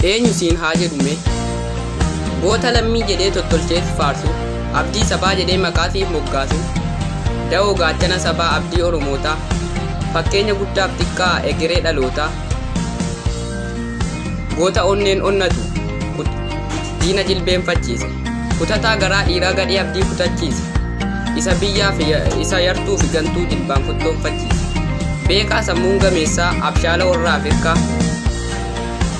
eenyu siin haa jedhume goota lammii jedhee tottolcheetti faarsu abdii sabaa jedhee maqaatiif moggaasu da'oo gaachana sabaa abdii oromootaa fakkeenya guddaaf xiqqaa egeree dhalootaa goota onneen onnatu diina jilbeenfachiise kutataa garaa dhiiraa gadhee abdii kutachiise isa biyyaaf isa yartuu fi gantuu jilbaan kottoonfachiise beekaa sammuun gameessaa abshaala warraa Afrikaa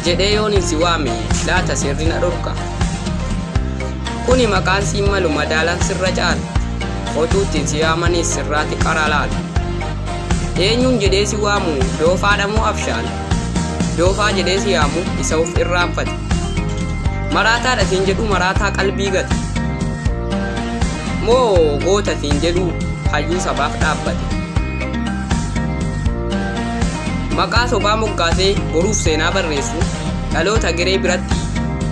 jedhee yoon si waame laata sirrina dhorka kuni maqaan siin malu madaalaan sirra caala otuuttiin si yaamanis sirraati qara laala eenyuun jedhee si waamu doofaadha moo abshaala doofaa jedhee si yaamu isa of irraanfate maraataadha siin jedhu maraataa qalbii gate moo goota siin jedhu hayyuu sabaaf dhaabbate maqaa sobaa moggaasee boruuf seenaa barreessu dhaloota geree biratti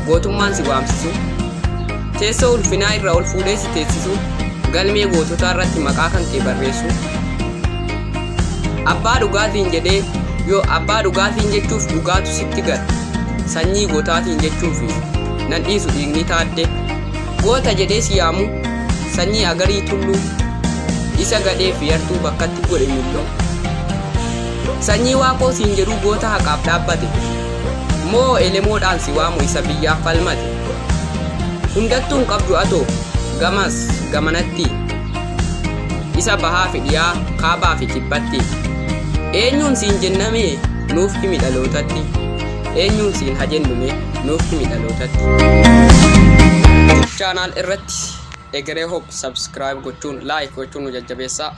gootummaan si waamsisu teessoo ulfinaa irraa ol fuudhee si teessisu galmee goototaa irratti maqaa kan kee barreessu abbaa dhugaatiin jedhee yoo abbaa dhugaatiin jechuuf dhugaatu sitti gara sanyii gootaatiin jechuuf nan dhiisu dhiigni taadde goota jedhee si yaamu sanyii agarii tulluu isa gadhee fi yartuu bakkatti godhe miilloo sanyii waaqoo siin jedhu goota haqaaf dhaabbate moo elemoodhaan si waamu isa biyyaaf falmate hundattuun qabdu atoo gamas gamanatti isa bahaa fi dhiyaa kaabaa fi kibbatti eenyuun siin jenname nuuf himi dhalootatti eenyuun siin hajennume nuuf himi dhalootatti chaanaal irratti egeree hope subscribe gochuun like gochuun nu jajjabeessaa